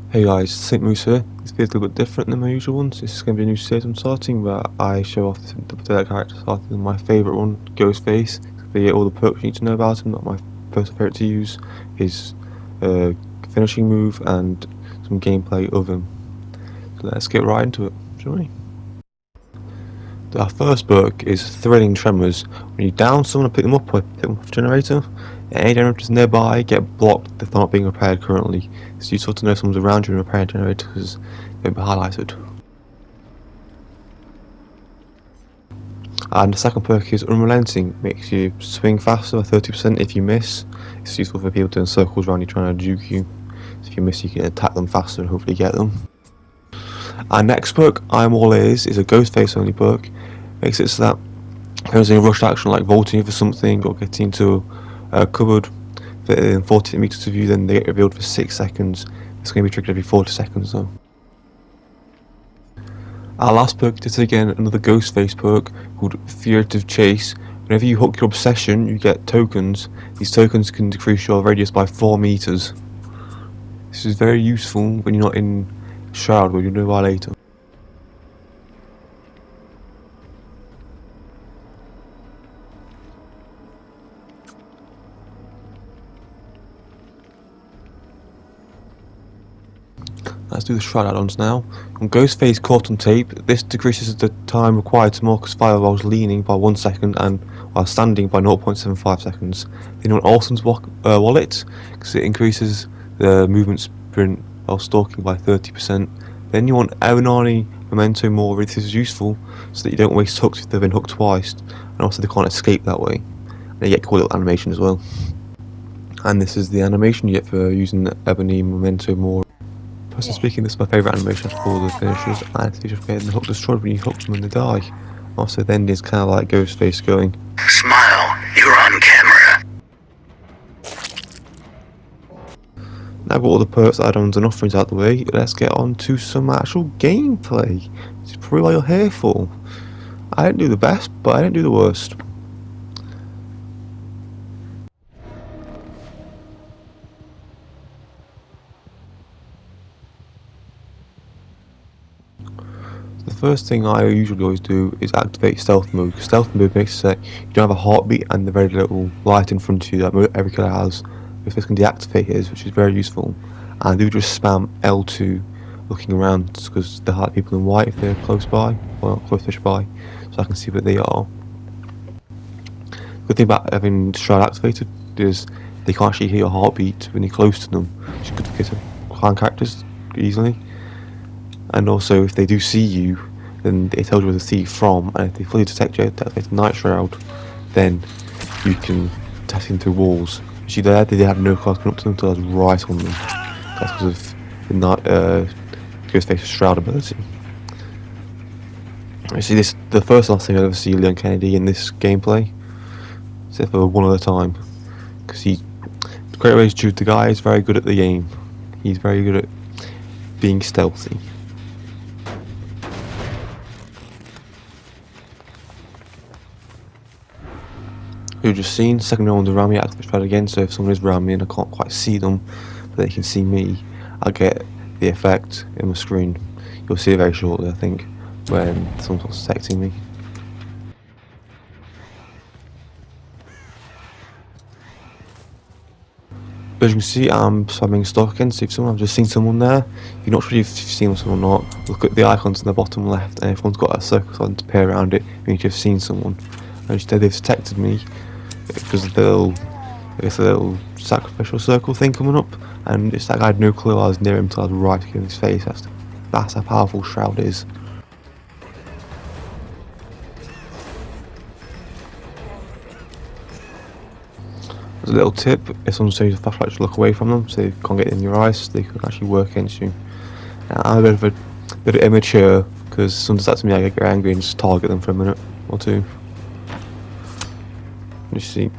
Hey guys, St. Moose here. This video's a little bit different than my usual ones. This is going to be a new series I'm starting where I show off the character starting with my favourite one, Ghostface. They get all the perks you need to know about him. Not my first favourite to use, his finishing move and some gameplay of him. So let's get right into it, shall we? Our first perk is Thrilling Tremors. When you down someone and pick them up or pick them off a generator, any generators nearby get blocked if they're not being repaired currently. It's useful to know someone's around you and repair generators because they'll be highlighted. And the second perk is Unrelenting. Makes you swing faster by 30% if you miss. It's useful for people doing circles around you trying to juke you. So if you miss, you can attack them faster and hopefully get them. Our next perk, I'm All Ears, is a Ghostface only perk. Makes it so that if there's a rush action like vaulting for something or getting into a cupboard within 40 meters of you, then they get revealed for 6 seconds. It's going to be triggered every 40 seconds though. Our last perk is again another Ghostface perk called Furtive Chase. Whenever you hook your obsession, you get tokens. These tokens can decrease your radius by 4 meters. This is very useful when you're not in Shroud, which you'll know why later. Let's do the Shroud Add-Ons now. On Ghostface caught on tape, this decreases the time required to mark fire whilst leaning by 1 second and while standing by 0.75 seconds. Then on Olsen's wallet, because it increases the movement sprint while stalking by 30%. Then you want Evanani Memento More. This is useful so that you don't waste hooks if they've been hooked twice, and also they can't escape that way. And you get cool little animation as well. And this is the animation you get for using the Ebony Memento More. Personally speaking, this is my favourite animation after all the finishers, and it's just getting the hook destroyed when you hook them and they die. Also, then there's kind of like Ghostface going, "Smile, you're on camera." Now I've got all the perks, add-ons and offerings out the way, let's get on to some actual gameplay. This is probably what you're here for. I didn't do the best, but I didn't do the worst. The first thing I usually always do is activate stealth mode. Stealth mode makes it so you don't have a heartbeat and the very little light in front of you that every killer has. This can deactivate his, which is very useful. And do just spam L2 looking around because there are people in white if they're close by, or close-ish by, so I can see where they are. The good thing about having Shroud activated is they can't actually hear your heartbeat when you're close to them, which is good for getting clan characters easily. And also, if they do see you, then it tells you where to see from, and if they fully detect you, activate the Night Shroud, then you can test into walls. You see there, they have no cars coming up to them until I was right on them. That's because of the Ghostface's Shroud ability. You see this, the first last thing I ever see Leon Kennedy in this gameplay, except for one other time, because the great ways due the guy is very good at the game. He's very good at being stealthy. You've just seen, second no one's around me, I activate Shroud again, so if someone is around me and I can't quite see them, but they can see me, I'll get the effect in my screen. You'll see it very shortly, I think, when someone's detecting me. As you can see, I'm spamming stalk again, so if someone, I've just seen someone there. If you're not sure if you've seen someone or not, look at the icons in the bottom left, and everyone's got a circle on to pair around it, means you've seen someone. And instead they've detected me, because of the little, I guess, a little sacrificial circle thing coming up, and it's like I had no clue I was near him until I was right in his face. That's how powerful Shroud is. As a little tip, if someone's using a flashlight, just look away from them so you can't get in your eyes, they can actually work against you. Now, I'm a bit immature, because someone does that to me, I get angry and just target them for a minute or two. You see,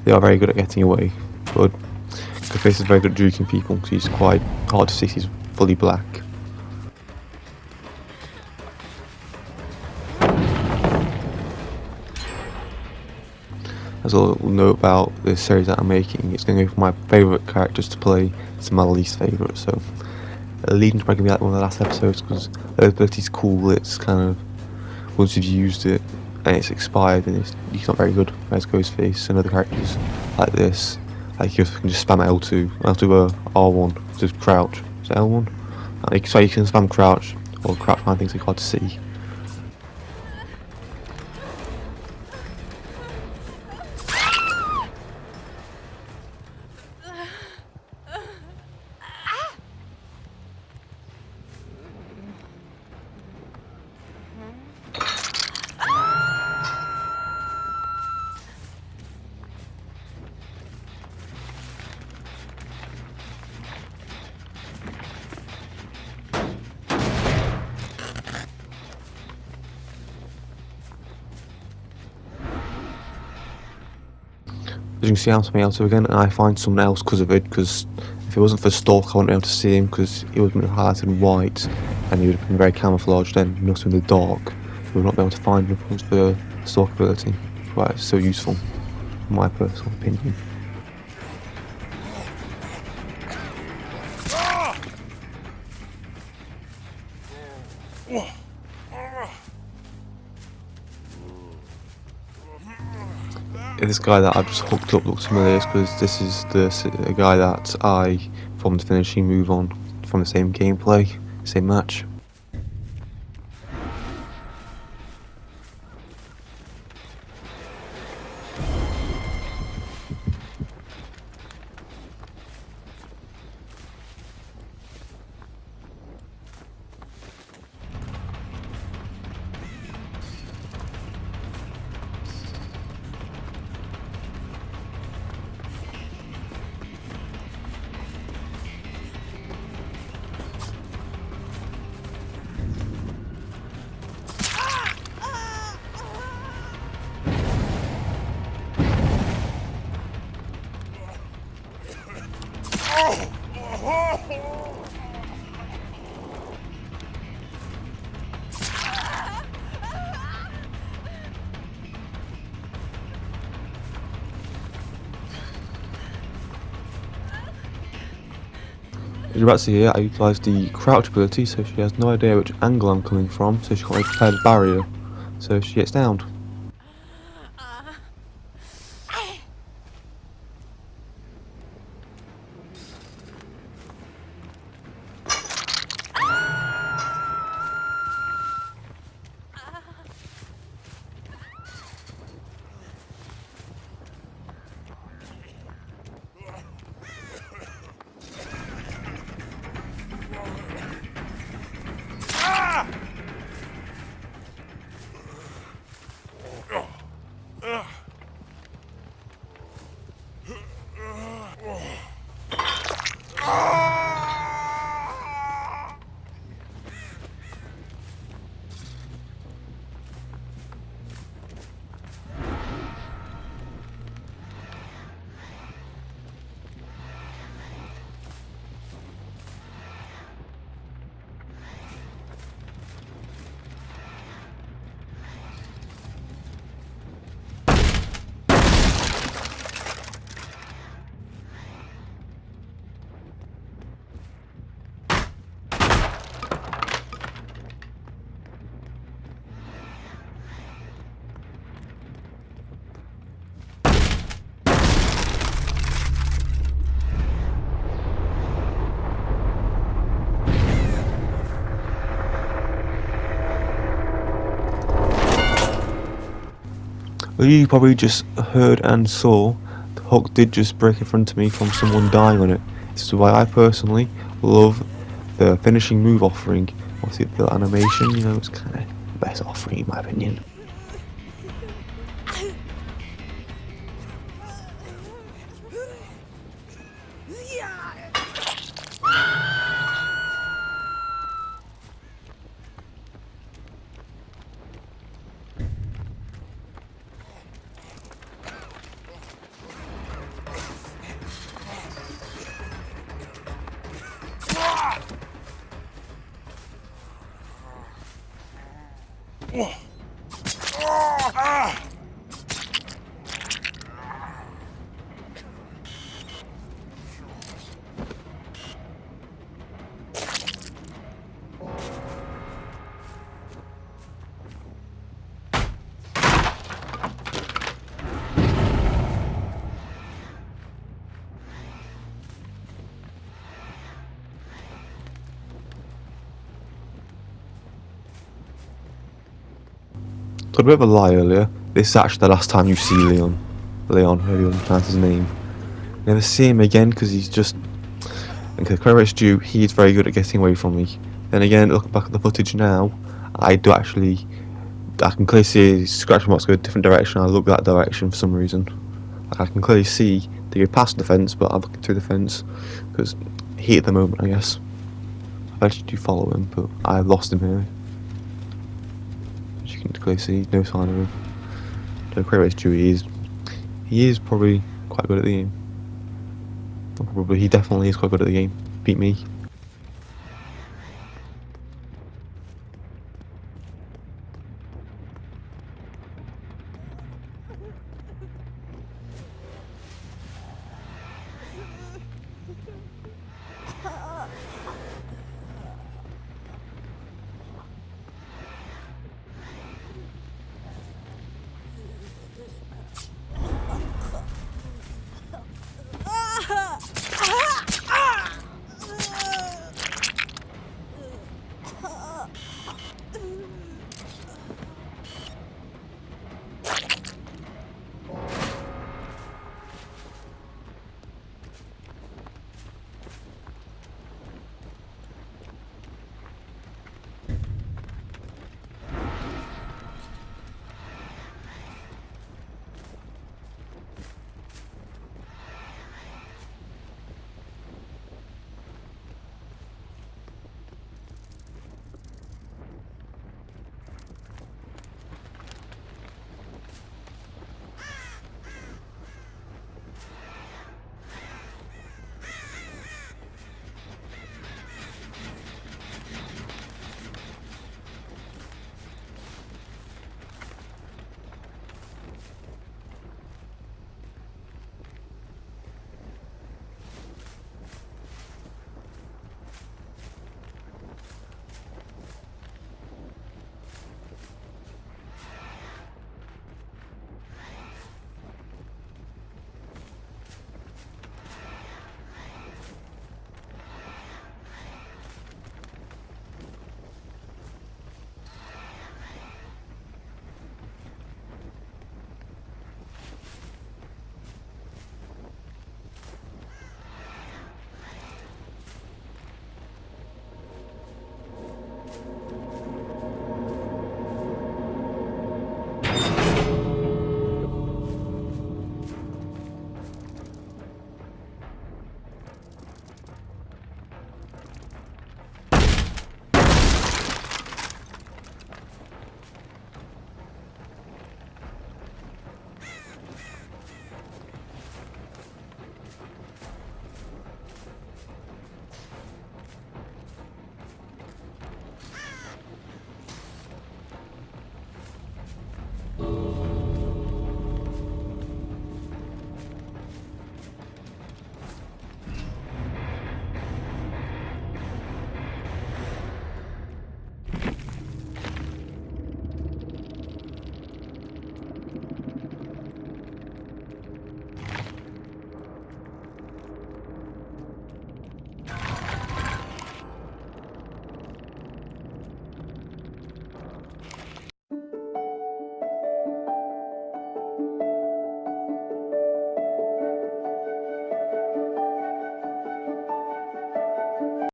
they are very good at getting away, but Ghostface is very good at juking people because he's quite hard to see, he's fully black. As a little note about this series that I'm making, it's going to go from my favourite characters to play to my least favourite, so leading to probably be like one of the last episodes because the ability's cool. It's kind of once you've used it and it's expired and it's not very good. Whereas Ghostface and other characters like this, like you can just spam L2, R1, just crouch. Is it L1? So you can spam crouch or crouch behind things like hard to see. As you can see, I'm something else again, and I find someone else because of it. Because if it wasn't for Stalk, I wouldn't be able to see him because he would have been highlighted in white, and he would have been very camouflaged. Then, also in the dark, you would not be able to find him for the Stalk ability. Which is why it's so useful, in my personal opinion. This guy that I've just hooked up looks familiar because this is the guy that I formed the finishing move on from the same gameplay, same match. As you're about to see here, I utilised the crouch ability so she has no idea which angle I'm coming from, so she can't really prepare the barrier, so she gets downed. Well, you probably just heard and saw the hook did just break in front of me from someone dying on it. This is why I personally love the finishing move offering. Obviously the animation, you know, it's kind of the best offering in my opinion. told a bit of a lie earlier. This is actually the last time you see Leon. Leon, however you pronounce his name. Never see him again because he's just. And credit is due, he's very good at getting away from me. Then again, looking back at the footage now, I can clearly see his scratch marks go a different direction. I look that direction for some reason. Like I can clearly see they go past the fence, but I'm looking through the fence because heat at the moment, I guess. I actually do follow him, but I lost him here. As you can clearly see, no sign of him. So credit is due, he is probably quite good at the game. He definitely is quite good at the game. Beat me.